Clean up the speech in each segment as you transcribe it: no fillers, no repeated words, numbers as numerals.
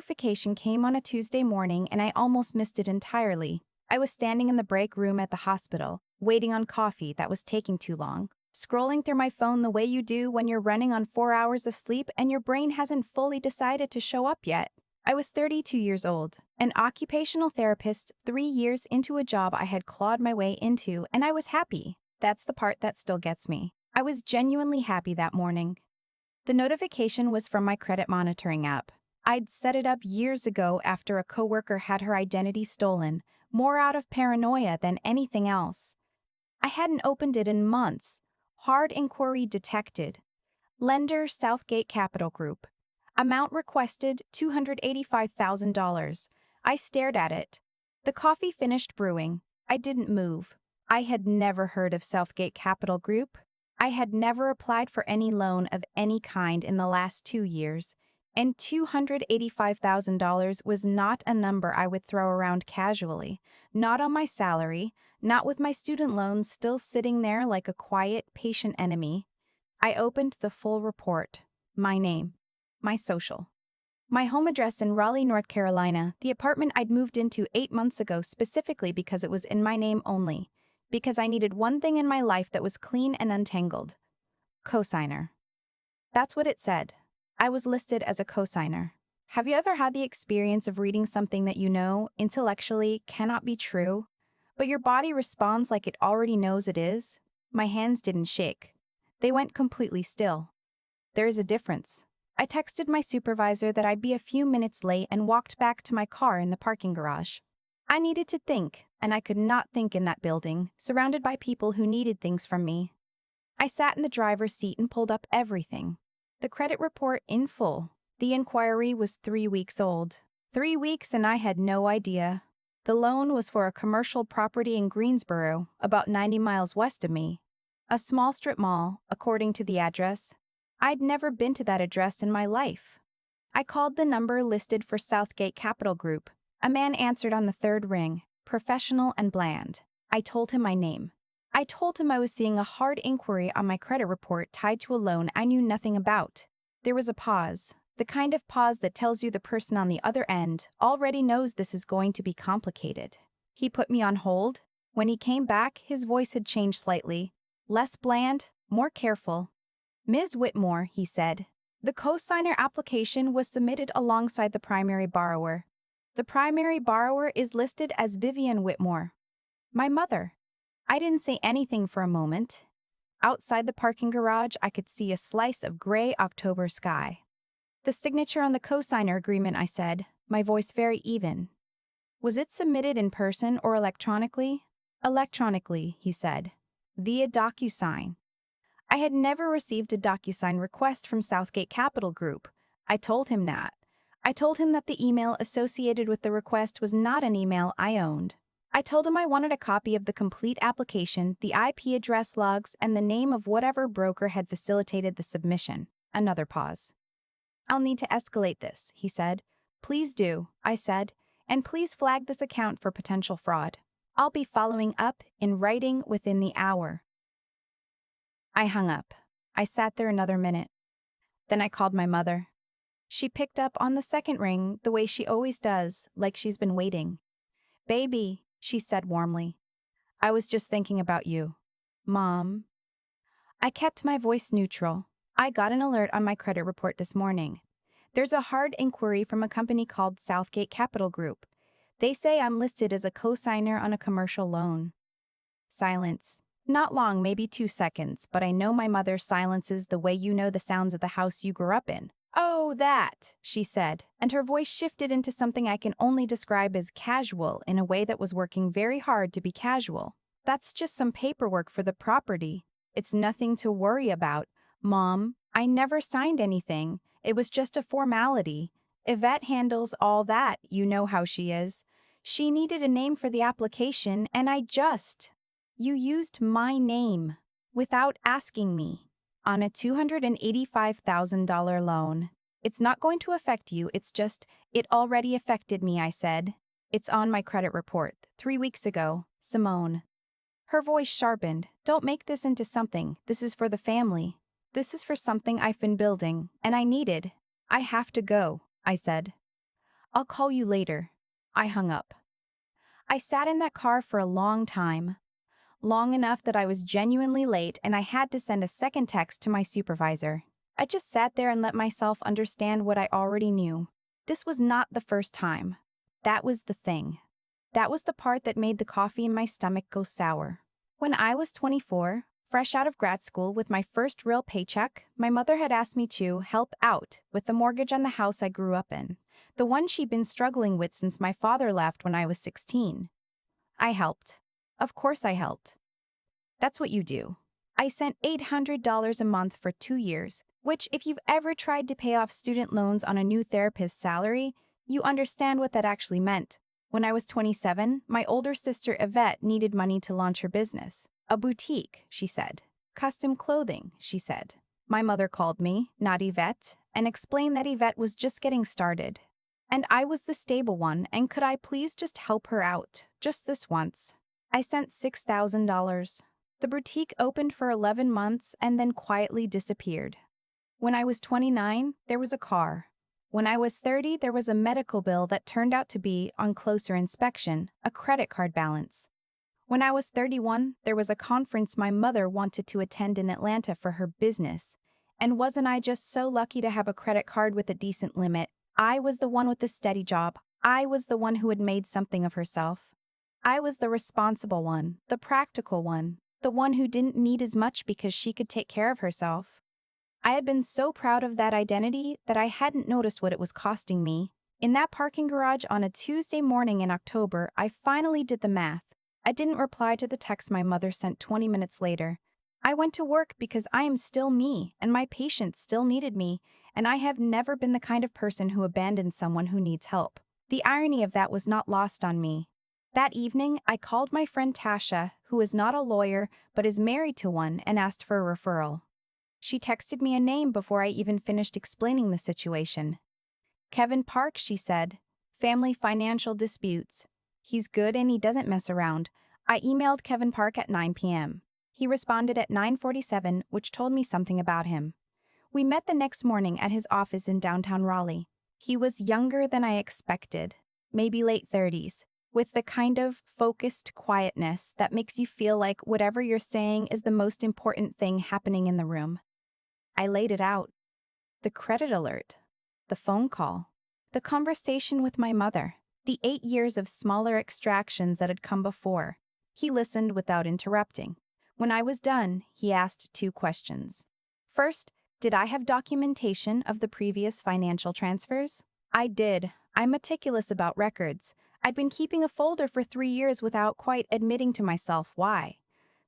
notification came on a Tuesday morning and I almost missed it entirely. I was standing in the break room at the hospital, waiting on coffee that was taking too long, scrolling through my phone the way you do when you're running on 4 hours of sleep and your brain hasn't fully decided to show up yet. I was 32 years old, an occupational therapist 3 years into a job I had clawed my way into, and I was happy. That's the part that still gets me. I was genuinely happy that morning. The notification was from my credit monitoring app. I'd set it up years ago after a coworker had her identity stolen, more out of paranoia than anything else. I hadn't opened it in months. Hard inquiry detected. Lender Southgate Capital Group. Amount requested $285,000. I stared at it. The coffee finished brewing. I didn't move. I had never heard of Southgate Capital Group. I had never applied for any loan of any kind in the last 2 years, and $285,000 was not a number I would throw around casually, not on my salary, not with my student loans still sitting there like a quiet, patient enemy. I opened the full report. My name. My social. My home address in Raleigh, North Carolina, the apartment I'd moved into 8 months ago specifically because it was in my name only, because I needed one thing in my life that was clean and untangled. Cosigner. That's what it said. I was listed as a cosigner. Have you ever had the experience of reading something that you know, intellectually, cannot be true, but your body responds like it already knows it is? My hands didn't shake. They went completely still. There is a difference. I texted my supervisor that I'd be a few minutes late and walked back to my car in the parking garage. I needed to think, and I could not think in that building, surrounded by people who needed things from me. I sat in the driver's seat and pulled up everything. The credit report in full. The inquiry was 3 weeks old. 3 weeks and I had no idea. The loan was for a commercial property in Greensboro, about 90 miles west of me. A small strip mall, according to the address. I'd never been to that address in my life. I called the number listed for Southgate Capital Group. A man answered on the third ring, professional and bland. I told him my name. I told him I was seeing a hard inquiry on my credit report tied to a loan I knew nothing about. There was a pause, the kind of pause that tells you the person on the other end already knows this is going to be complicated. He put me on hold. When he came back, his voice had changed slightly. Less bland, more careful. Ms. Whitmore, he said. The cosigner application was submitted alongside the primary borrower. The primary borrower is listed as Vivian Whitmore. My mother. I didn't say anything for a moment. Outside the parking garage, I could see a slice of gray October sky. The signature on the cosigner agreement, I said, my voice very even. Was it submitted in person or electronically? Electronically, he said. Via DocuSign. I had never received a DocuSign request from Southgate Capital Group. I told him that. I told him that the email associated with the request was not an email I owned. I told him I wanted a copy of the complete application, the IP address logs, and the name of whatever broker had facilitated the submission. Another pause. I'll need to escalate this, he said. Please do, I said, and please flag this account for potential fraud. I'll be following up in writing within the hour. I hung up. I sat there another minute. Then I called my mother. She picked up on the second ring the way she always does, like she's been waiting. Baby, she said warmly. I was just thinking about you. Mom. I kept my voice neutral. I got an alert on my credit report this morning. There's a hard inquiry from a company called Southgate Capital Group. They say I'm listed as a cosigner on a commercial loan. Silence. Not long, maybe 2 seconds, but I know my mother silences the way you know the sounds of the house you grew up in. Oh, that, she said, and her voice shifted into something I can only describe as casual in a way that was working very hard to be casual. That's just some paperwork for the property. It's nothing to worry about. Mom, I never signed anything. It was just a formality. Yvette handles all that, you know how she is. She needed a name for the application, and You used my name, without asking me, on a $285,000 loan. It's not going to affect you, it already affected me, I said. It's on my credit report, 3 weeks ago, Simone. Her voice sharpened. Don't make this into something, this is for the family. This is for something I've been building, and I have to go, I said. I'll call you later. I hung up. I sat in that car for a long time. Long enough that I was genuinely late and I had to send a second text to my supervisor. I just sat there and let myself understand what I already knew. This was not the first time. That was the thing. That was the part that made the coffee in my stomach go sour. When I was 24, fresh out of grad school with my first real paycheck, my mother had asked me to help out with the mortgage on the house I grew up in, the one she'd been struggling with since my father left when I was 16. I helped. Of course I helped. That's what you do. I sent $800 a month for 2 years, which, if you've ever tried to pay off student loans on a new therapist's salary, you understand what that actually meant. When I was 27, my older sister Yvette needed money to launch her business. A boutique, she said. Custom clothing, she said. My mother called me, not Yvette, and explained that Yvette was just getting started. And I was the stable one, and could I please just help her out, just this once? I sent $6,000. The boutique opened for 11 months and then quietly disappeared. When I was 29, there was a car. When I was 30, there was a medical bill that turned out to be, on closer inspection, a credit card balance. When I was 31, there was a conference my mother wanted to attend in Atlanta for her business. And wasn't I just so lucky to have a credit card with a decent limit? I was the one with the steady job. I was the one who had made something of herself. I was the responsible one, the practical one, the one who didn't need as much because she could take care of herself. I had been so proud of that identity that I hadn't noticed what it was costing me. In that parking garage on a Tuesday morning in October, I finally did the math. I didn't reply to the text my mother sent 20 minutes later. I went to work because I am still me, and my patients still needed me, and I have never been the kind of person who abandons someone who needs help. The irony of that was not lost on me. That evening, I called my friend Tasha, who is not a lawyer but is married to one, and asked for a referral. She texted me a name before I even finished explaining the situation. Kevin Park, she said. Family financial disputes. He's good and he doesn't mess around. I emailed Kevin Park at 9 p.m. He responded at 9:47, which told me something about him. We met the next morning at his office in downtown Raleigh. He was younger than I expected, maybe late 30s. With the kind of focused quietness that makes you feel like whatever you're saying is the most important thing happening in the room. I laid it out. The credit alert, the phone call, the conversation with my mother, the 8 years of smaller extractions that had come before. He listened without interrupting. When I was done, he asked 2 questions. First, did I have documentation of the previous financial transfers? I did. I'm meticulous about records. I'd been keeping a folder for 3 years without quite admitting to myself why.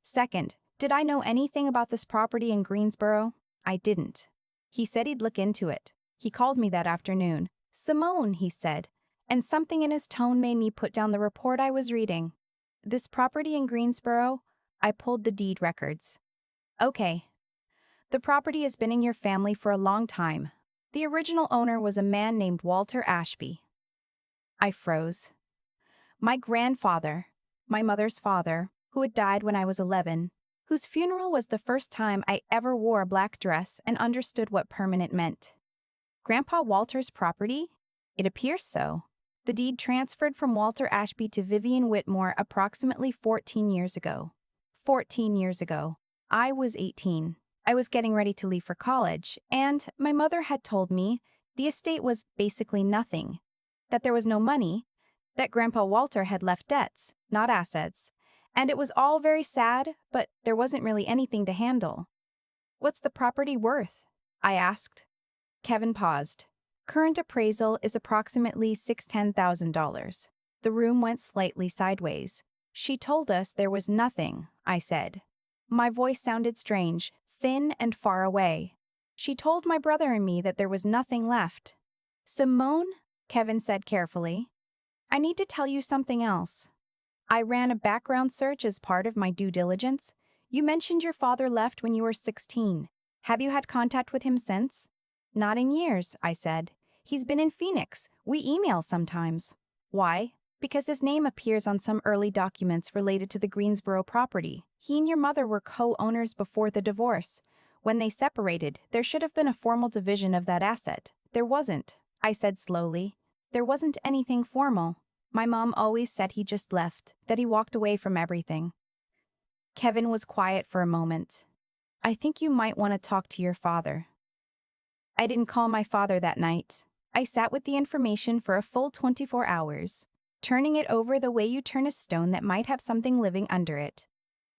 Second, did I know anything about this property in Greensboro? I didn't. He said he'd look into it. He called me that afternoon. Simone, he said, and something in his tone made me put down the report I was reading. This property in Greensboro? I pulled the deed records. Okay. The property has been in your family for a long time. The original owner was a man named Walter Ashby. I froze. My grandfather, my mother's father, who had died when I was 11, whose funeral was the first time I ever wore a black dress and understood what permanent meant. Grandpa Walter's property? It appears so. The deed transferred from Walter Ashby to Vivian Whitmore approximately 14 years ago. 14 years ago. I was 18. I was getting ready to leave for college, and my mother had told me the estate was basically nothing, that there was no money, that Grandpa Walter had left debts, not assets, and it was all very sad, but there wasn't really anything to handle. What's the property worth? I asked. Kevin paused. Current appraisal is approximately $610,000. The room went slightly sideways. She told us there was nothing, I said. My voice sounded strange, thin and far away. She told my brother and me that there was nothing left. Simone, Kevin said carefully, I need to tell you something else. I ran a background search as part of my due diligence. You mentioned your father left when you were 16. Have you had contact with him since? Not in years, I said. He's been in Phoenix. We email sometimes. Why? Because his name appears on some early documents related to the Greensboro property. He and your mother were co-owners before the divorce. When they separated, there should have been a formal division of that asset. There wasn't, I said slowly. There wasn't anything formal. My mom always said he just left, that he walked away from everything. Kevin was quiet for a moment. I think you might want to talk to your father. I didn't call my father that night. I sat with the information for a full 24 hours, turning it over the way you turn a stone that might have something living under it.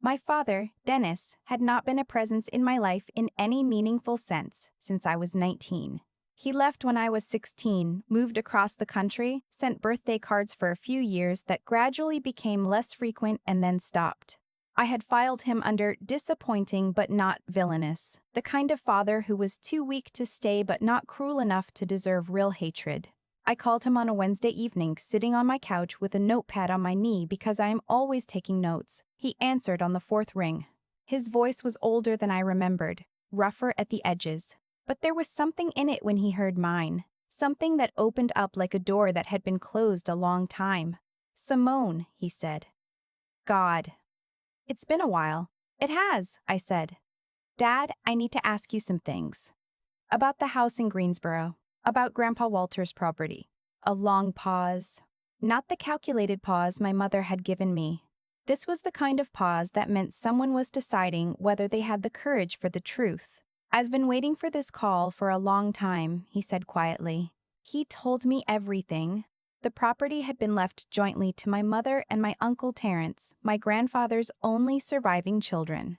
My father, Dennis, had not been a presence in my life in any meaningful sense since I was 19. He left when I was 16, moved across the country, sent birthday cards for a few years that gradually became less frequent and then stopped. I had filed him under disappointing but not villainous, the kind of father who was too weak to stay but not cruel enough to deserve real hatred. I called him on a Wednesday evening, sitting on my couch with a notepad on my knee because I am always taking notes. He answered on the fourth ring. His voice was older than I remembered, rougher at the edges. But there was something in it when he heard mine, something that opened up like a door that had been closed a long time. "Simone," he said. "God. It's been a while." "It has," I said. "Dad, I need to ask you some things. About the house in Greensboro. About Grandpa Walter's property." A long pause. Not the calculated pause my mother had given me. This was the kind of pause that meant someone was deciding whether they had the courage for the truth. "I've been waiting for this call for a long time," he said quietly. He told me everything. The property had been left jointly to my mother and my uncle Terrence, my grandfather's only surviving children.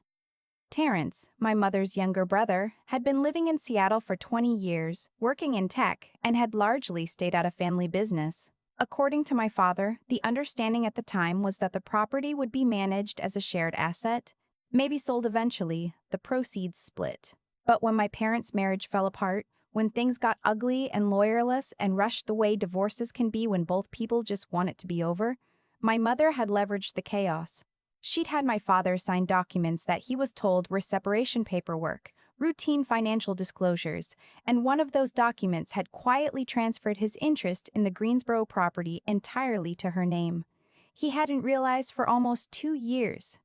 Terrence, my mother's younger brother, had been living in Seattle for 20 years, working in tech, and had largely stayed out of family business. According to my father, the understanding at the time was that the property would be managed as a shared asset, maybe sold eventually, the proceeds split. But when my parents' marriage fell apart, when things got ugly and lawyerless and rushed the way divorces can be when both people just want it to be over, my mother had leveraged the chaos. She'd had my father sign documents that he was told were separation paperwork, routine financial disclosures, and one of those documents had quietly transferred his interest in the Greensboro property entirely to her name. He hadn't realized for almost 2 years.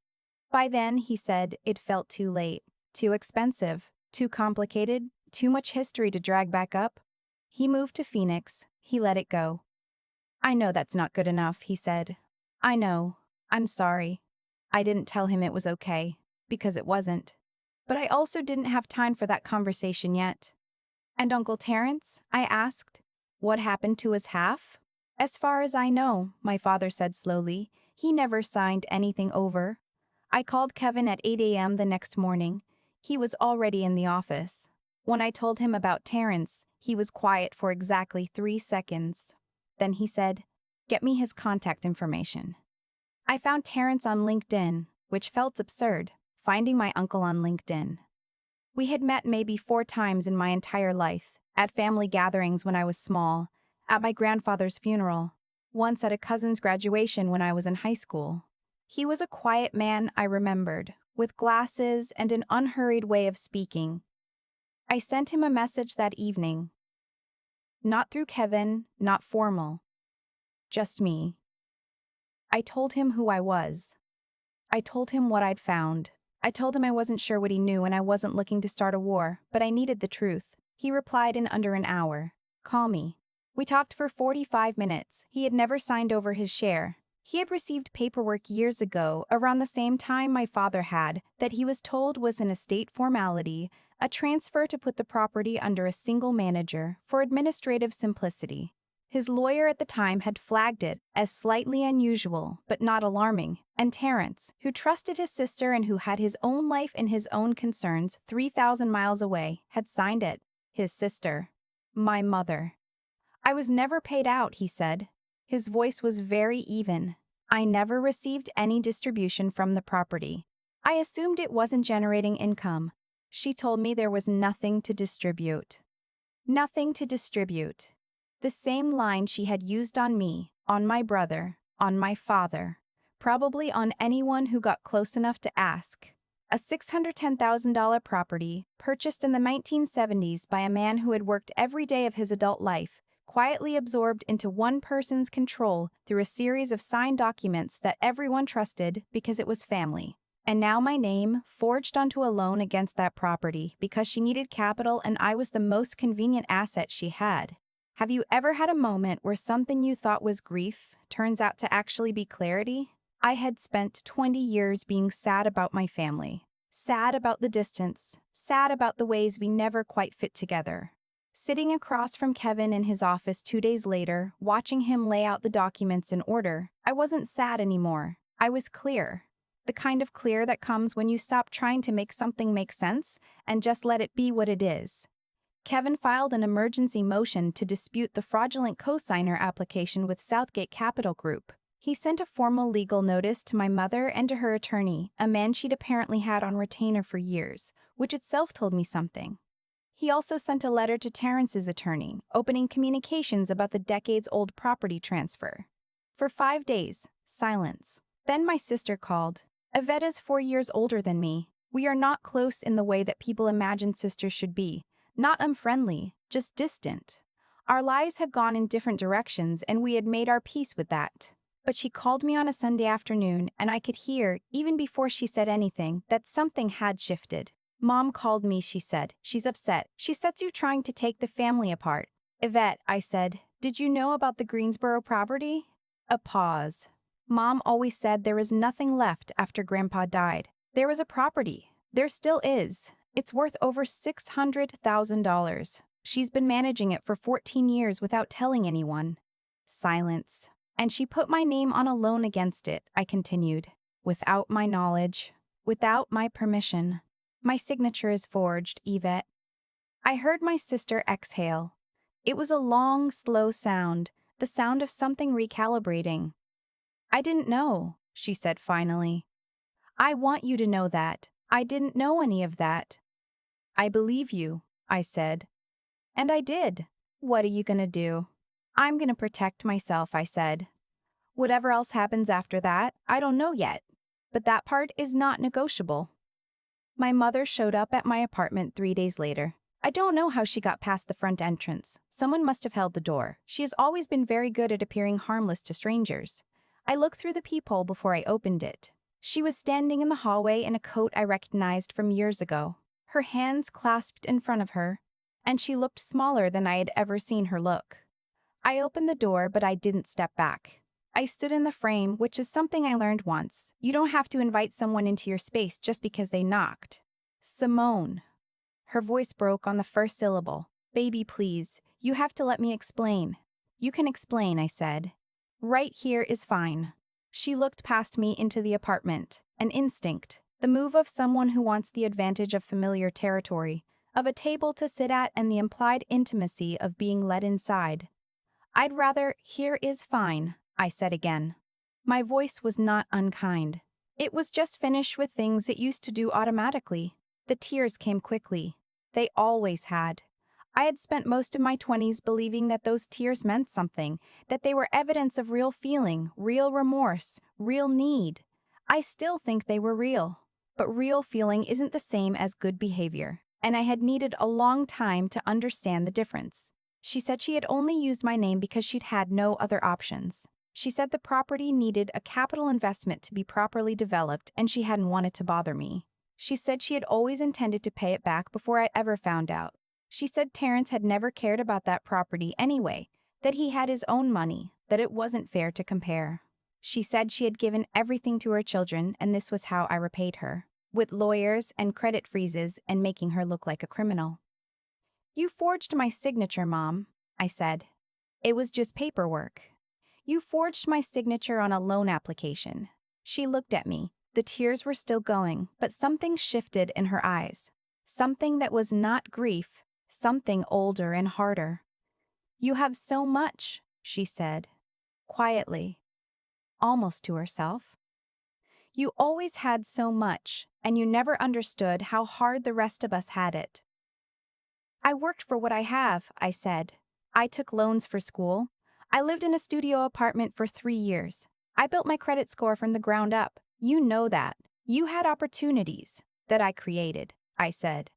By then, he said, it felt too late, too expensive, too complicated, too much history to drag back up. He moved to Phoenix. He let it go. "I know that's not good enough," he said. "I know. I'm sorry." I didn't tell him it was okay, because it wasn't. But I also didn't have time for that conversation yet. "And Uncle Terrence?" I asked. "What happened to his half?" "As far as I know," my father said slowly, "he never signed anything over." I called Kevin at 8 a.m. the next morning. He was already in the office. When I told him about Terrence, he was quiet for exactly 3 seconds. Then he said, "Get me his contact information." I found Terrence on LinkedIn, which felt absurd, finding my uncle on LinkedIn. We had met maybe 4 times in my entire life, at family gatherings when I was small, at my grandfather's funeral, once at a cousin's graduation when I was in high school. He was a quiet man, I remembered, with glasses and an unhurried way of speaking. I sent him a message that evening. Not through Kevin, not formal. Just me. I told him who I was. I told him what I'd found. I told him I wasn't sure what he knew and I wasn't looking to start a war, but I needed the truth. He replied in under an hour. "Call me." We talked for 45 minutes. He had never signed over his share. He had received paperwork years ago, around the same time my father had, that he was told was an estate formality, a transfer to put the property under a single manager for administrative simplicity. His lawyer at the time had flagged it as slightly unusual, but not alarming, and Terrence, who trusted his sister and who had his own life and his own concerns 3,000 miles away, had signed it. His sister. My mother. "I was never paid out," he said. His voice was very even. "I never received any distribution from the property. I assumed it wasn't generating income." She told me there was nothing to distribute. Nothing to distribute. The same line she had used on me, on my brother, on my father, probably on anyone who got close enough to ask. A $610,000 property, purchased in the 1970s by a man who had worked every day of his adult life, quietly absorbed into one person's control through a series of signed documents that everyone trusted because it was family. And now my name, forged onto a loan against that property because she needed capital and I was the most convenient asset she had. Have you ever had a moment where something you thought was grief turns out to actually be clarity? I had spent 20 years being sad about my family, sad about the distance, sad about the ways we never quite fit together. Sitting across from Kevin in his office 2 days later, watching him lay out the documents in order, I wasn't sad anymore. I was clear. The kind of clear that comes when you stop trying to make something make sense and just let it be what it is. Kevin filed an emergency motion to dispute the fraudulent cosigner application with Southgate Capital Group. He sent a formal legal notice to my mother and to her attorney, a man she'd apparently had on retainer for years, which itself told me something. He also sent a letter to Terrence's attorney, opening communications about the decades-old property transfer. For 5 days, silence. Then my sister called. Yvette is 4 years older than me. We are not close in the way that people imagine sisters should be. Not unfriendly, just distant. Our lives had gone in different directions and we had made our peace with that. But she called me on a Sunday afternoon and I could hear, even before she said anything, that something had shifted. Mom called me, she said. She's upset. She says you're trying to take the family apart. Yvette, I said, did you know about the Greensboro property? A pause. Mom always said there was nothing left after Grandpa died. There was a property. There still is. It's worth over $600,000. She's been managing it for 14 years without telling anyone. Silence. And she put my name on a loan against it, I continued. Without my knowledge. Without my permission. My signature is forged, Yvette. I heard my sister exhale. It was a long, slow sound, the sound of something recalibrating. I didn't know, she said finally. I want you to know that. I didn't know any of that. I believe you, I said. And I did. What are you gonna do? I'm gonna protect myself, I said. Whatever else happens after that, I don't know yet. But that part is not negotiable. My mother showed up at my apartment 3 days later. I don't know how she got past the front entrance. Someone must have held the door. She has always been very good at appearing harmless to strangers. I looked through the peephole before I opened it. She was standing in the hallway in a coat I recognized from years ago, her hands clasped in front of her, and she looked smaller than I had ever seen her look. I opened the door, but I didn't step back. I stood in the frame, which is something I learned once. You don't have to invite someone into your space just because they knocked. Simone. Her voice broke on the first syllable. Baby, please. You have to let me explain. You can explain, I said. Right here is fine. She looked past me into the apartment. An instinct. The move of someone who wants the advantage of familiar territory, of a table to sit at and the implied intimacy of being let inside. I'd rather, here is fine, I said again. My voice was not unkind. It was just finished with things it used to do automatically. The tears came quickly. They always had. I had spent most of my 20s believing that those tears meant something, that they were evidence of real feeling, real remorse, real need. I still think they were real. But real feeling isn't the same as good behavior, and I had needed a long time to understand the difference. She said she had only used my name because she'd had no other options. She said the property needed a capital investment to be properly developed and she hadn't wanted to bother me. She said she had always intended to pay it back before I ever found out. She said Terrence had never cared about that property anyway, that he had his own money, that it wasn't fair to compare. She said she had given everything to her children and this was how I repaid her, with lawyers and credit freezes and making her look like a criminal. You forged my signature, Mom, I said. It was just paperwork. You forged my signature on a loan application. She looked at me. The tears were still going, but something shifted in her eyes. Something that was not grief, something older and harder. You have so much, she said, quietly, almost to herself. You always had so much, and you never understood how hard the rest of us had it. I worked for what I have, I said. I took loans for school. I lived in a studio apartment for 3 years. I built my credit score from the ground up. You know that. You had opportunities that I created, I said.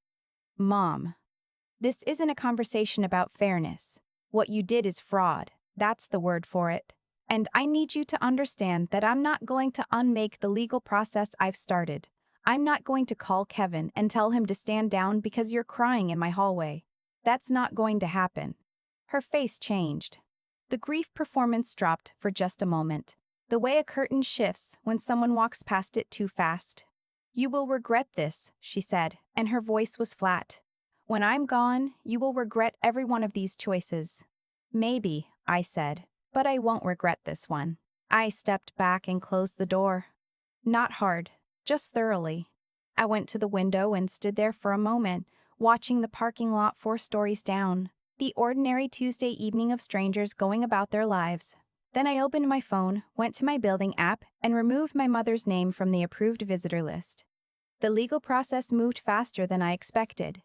Mom, this isn't a conversation about fairness. What you did is fraud. That's the word for it. And I need you to understand that I'm not going to unmake the legal process I've started. I'm not going to call Kevin and tell him to stand down because you're crying in my hallway. That's not going to happen. Her face changed. The grief performance dropped for just a moment, the way a curtain shifts when someone walks past it too fast. "You will regret this," she said, and her voice was flat. "When I'm gone, you will regret every one of these choices." "Maybe," I said, "but I won't regret this one." I stepped back and closed the door. Not hard, just thoroughly. I went to the window and stood there for a moment, watching the parking lot 4 stories down, the ordinary Tuesday evening of strangers going about their lives. Then I opened my phone, went to my building app, and removed my mother's name from the approved visitor list. The legal process moved faster than I expected.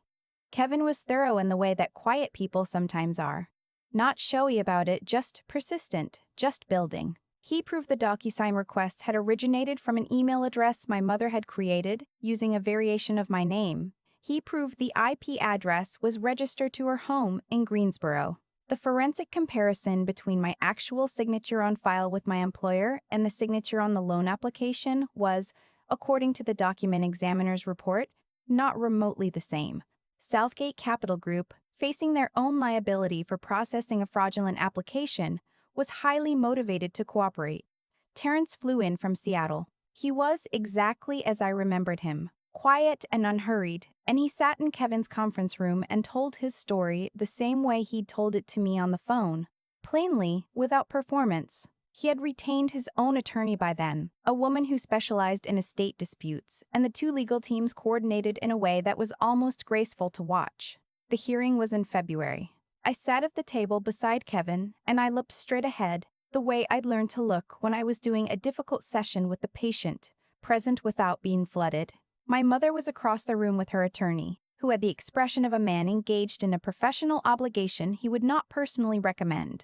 Kevin was thorough in the way that quiet people sometimes are. Not showy about it, just persistent, just building. He proved the DocuSign request had originated from an email address my mother had created using a variation of my name. He proved the IP address was registered to her home in Greensboro. The forensic comparison between my actual signature on file with my employer and the signature on the loan application was, according to the document examiner's report, not remotely the same. Southgate Capital Group, facing their own liability for processing a fraudulent application, was highly motivated to cooperate. Terrence flew in from Seattle. He was exactly as I remembered him, quiet and unhurried, and he sat in Kevin's conference room and told his story the same way he'd told it to me on the phone, plainly, without performance. He had retained his own attorney by then, a woman who specialized in estate disputes, and the two legal teams coordinated in a way that was almost graceful to watch. The hearing was in February. I sat at the table beside Kevin, and I looked straight ahead, the way I'd learned to look when I was doing a difficult session with the patient, present without being flooded. My mother was across the room with her attorney, who had the expression of a man engaged in a professional obligation he would not personally recommend.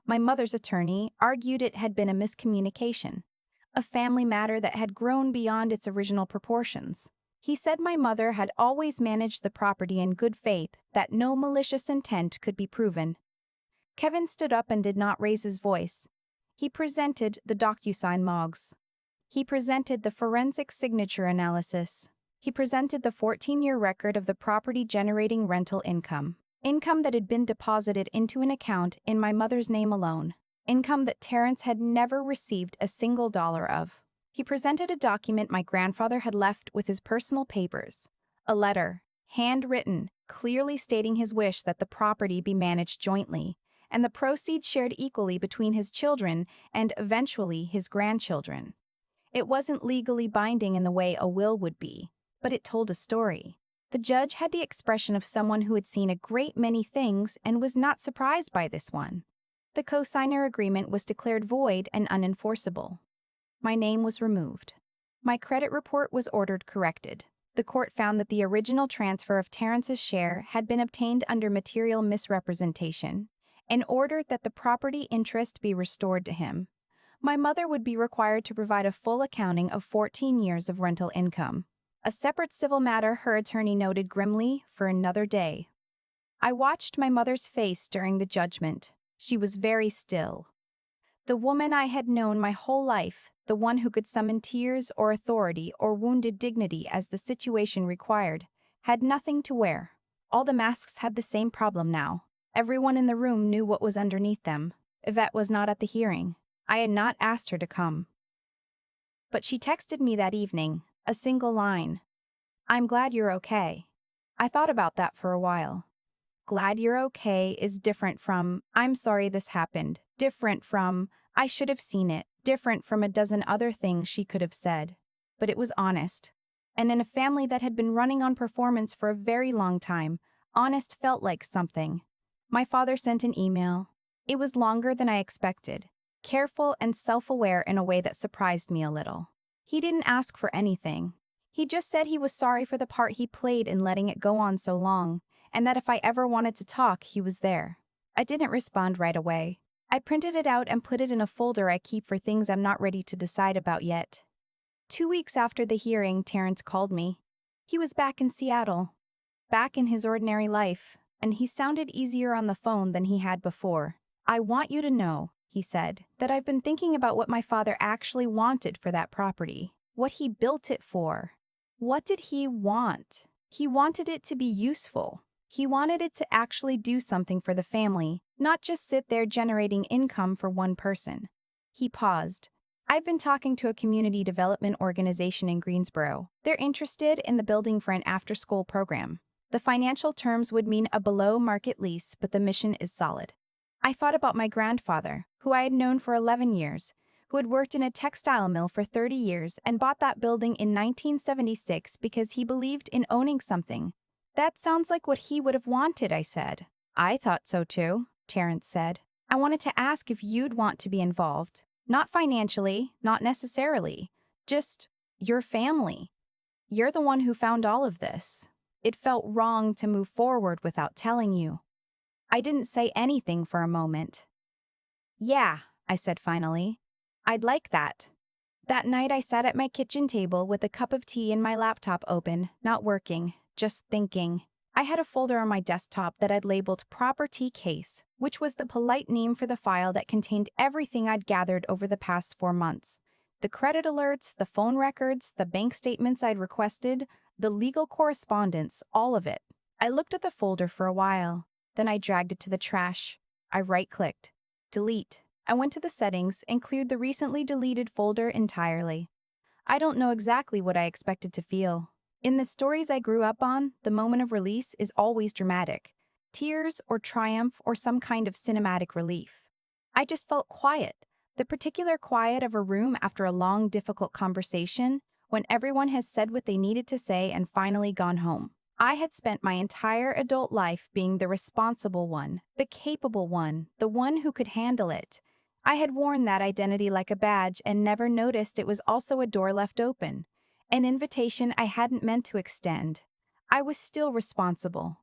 My mother's attorney argued it had been a miscommunication, a family matter that had grown beyond its original proportions. He said my mother had always managed the property in good faith, that no malicious intent could be proven. Kevin stood up and did not raise his voice. He presented the DocuSign logs. He presented the forensic signature analysis. He presented the 14-year record of the property generating rental income that had been deposited into an account in my mother's name alone, income that Terrence had never received a single dollar of. He presented a document my grandfather had left with his personal papers, a letter, handwritten, clearly stating his wish that the property be managed jointly, and the proceeds shared equally between his children and, eventually, his grandchildren. It wasn't legally binding in the way a will would be, but it told a story. The judge had the expression of someone who had seen a great many things and was not surprised by this one. The co-signer agreement was declared void and unenforceable. My name was removed. My credit report was ordered corrected. The court found that the original transfer of Terrence's share had been obtained under material misrepresentation and ordered that the property interest be restored to him. My mother would be required to provide a full accounting of 14 years of rental income. A separate civil matter, her attorney noted grimly, for another day. I watched my mother's face during the judgment. She was very still. The woman I had known my whole life, the one who could summon tears or authority or wounded dignity as the situation required, had nothing to wear. All the masks had the same problem now. Everyone in the room knew what was underneath them. Yvette was not at the hearing. I had not asked her to come. But she texted me that evening, a single line. "I'm glad you're okay." I thought about that for a while. Glad you're okay is different from, "I'm sorry this happened," different from, "I should have seen it," different from a dozen other things she could have said. But it was honest. And in a family that had been running on performance for a very long time, honest felt like something. My father sent an email. It was longer than I expected, careful and self-aware in a way that surprised me a little. He didn't ask for anything. He just said he was sorry for the part he played in letting it go on so long, and that if I ever wanted to talk, he was there. I didn't respond right away. I printed it out and put it in a folder I keep for things I'm not ready to decide about yet. 2 weeks after the hearing, Terrence called me. He was back in Seattle, back in his ordinary life, and he sounded easier on the phone than he had before. "I want you to know," he said, "that I've been thinking about what my father actually wanted for that property, what he built it for. What did he want? He wanted it to be useful. He wanted it to actually do something for the family, not just sit there generating income for one person. He paused. I've been talking to a community development organization in Greensboro. They're interested in the building for an after-school program. The financial terms would mean a below-market lease, but the mission is solid. I thought about my grandfather, who I had known for 11 years, who had worked in a textile mill for 30 years and bought that building in 1976 because he believed in owning something. That sounds like what he would have wanted, I said. I thought so too, Terrence said. I wanted to ask if you'd want to be involved. Not financially, not necessarily. Just your family. You're the one who found all of this. It felt wrong to move forward without telling you. I didn't say anything for a moment. Yeah, I said finally. I'd like that. That night I sat at my kitchen table with a cup of tea and my laptop open, not working, just thinking. I had a folder on my desktop that I'd labeled Property Case, which was the polite name for the file that contained everything I'd gathered over the past 4 months. The credit alerts, the phone records, the bank statements I'd requested, the legal correspondence, all of it. I looked at the folder for a while. Then I dragged it to the trash. I right-clicked. Delete. I went to the settings and cleared the recently deleted folder entirely. I don't know exactly what I expected to feel. In the stories I grew up on, the moment of release is always dramatic. Tears or triumph or some kind of cinematic relief. I just felt quiet. The particular quiet of a room after a long, difficult conversation, when everyone has said what they needed to say and finally gone home. I had spent my entire adult life being the responsible one, the capable one, the one who could handle it. I had worn that identity like a badge and never noticed it was also a door left open. An invitation I hadn't meant to extend. I was still responsible.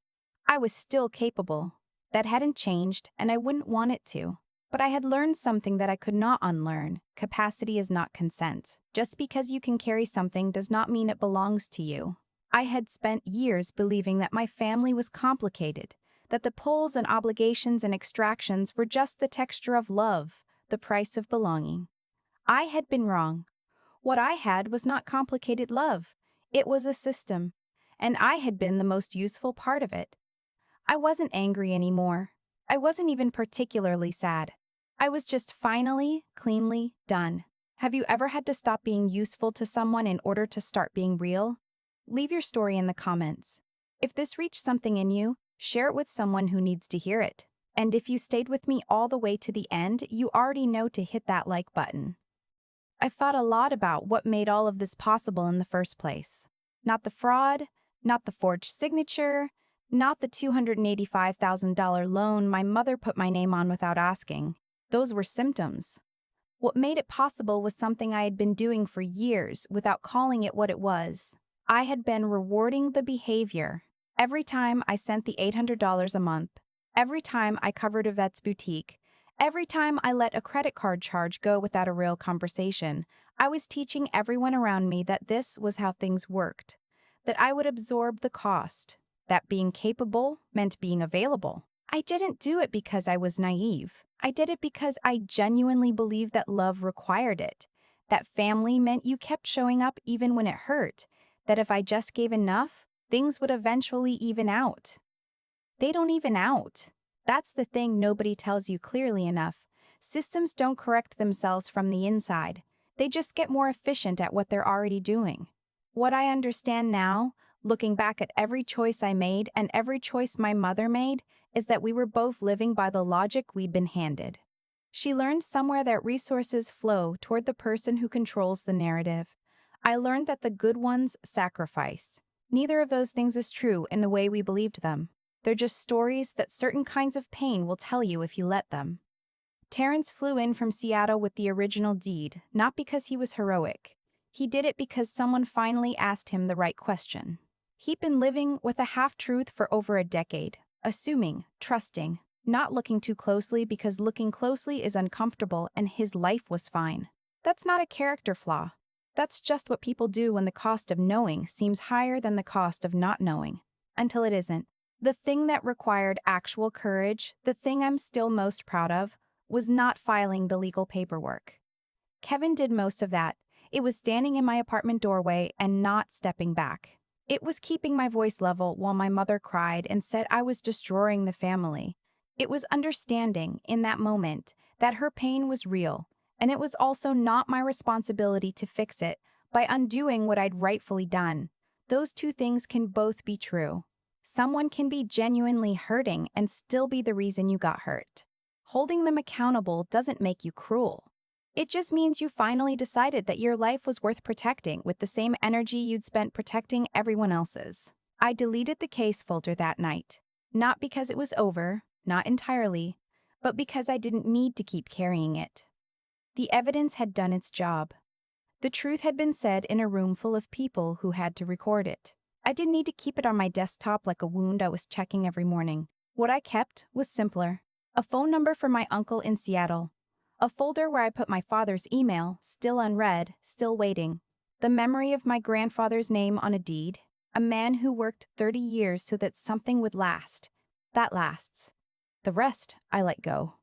I was still capable. That hadn't changed, and I wouldn't want it to. But I had learned something that I could not unlearn. Capacity is not consent. Just because you can carry something does not mean it belongs to you. I had spent years believing that my family was complicated, that the pulls and obligations and extractions were just the texture of love, the price of belonging. I had been wrong. What I had was not complicated love. It was a system, and I had been the most useful part of it. I wasn't angry anymore. I wasn't even particularly sad. I was just finally, cleanly done. Have you ever had to stop being useful to someone in order to start being real? Leave your story in the comments. If this reached something in you, share it with someone who needs to hear it. And if you stayed with me all the way to the end, you already know to hit that like button. I've thought a lot about what made all of this possible in the first place. Not the fraud, not the forged signature, not the $285,000 loan my mother put my name on without asking. Those were symptoms. What made it possible was something I had been doing for years without calling it what it was. I had been rewarding the behavior. Every time I sent the $800 a month, every time I covered Yvette's boutique, every time I let a credit card charge go without a real conversation, I was teaching everyone around me that this was how things worked, that I would absorb the cost, that being capable meant being available. I didn't do it because I was naive. I did it because I genuinely believed that love required it, that family meant you kept showing up even when it hurt, that if I just gave enough, things would eventually even out. They don't even out. That's the thing nobody tells you clearly enough. Systems don't correct themselves from the inside. They just get more efficient at what they're already doing. What I understand now, looking back at every choice I made and every choice my mother made, is that we were both living by the logic we'd been handed. She learned somewhere that resources flow toward the person who controls the narrative. I learned that the good ones sacrifice. Neither of those things is true in the way we believed them. They're just stories that certain kinds of pain will tell you if you let them. Terrence flew in from Seattle with the original deed, not because he was heroic. He did it because someone finally asked him the right question. He'd been living with a half-truth for over a decade, assuming, trusting, not looking too closely because looking closely is uncomfortable and his life was fine. That's not a character flaw. That's just what people do when the cost of knowing seems higher than the cost of not knowing, until it isn't. The thing that required actual courage, the thing I'm still most proud of, was not filing the legal paperwork. Kevin did most of that. It was standing in my apartment doorway and not stepping back. It was keeping my voice level while my mother cried and said I was destroying the family. It was understanding, in that moment, that her pain was real, and it was also not my responsibility to fix it by undoing what I'd rightfully done. Those two things can both be true. Someone can be genuinely hurting and still be the reason you got hurt. Holding them accountable doesn't make you cruel. It just means you finally decided that your life was worth protecting with the same energy you'd spent protecting everyone else's. I deleted the case folder that night. Not because it was over, not entirely, but because I didn't need to keep carrying it. The evidence had done its job. The truth had been said in a room full of people who had to record it. I didn't need to keep it on my desktop like a wound I was checking every morning. What I kept was simpler. A phone number for my uncle in Seattle. A folder where I put my father's email, still unread, still waiting. The memory of my grandfather's name on a deed. A man who worked 30 years so that something would last. That lasts. The rest, I let go.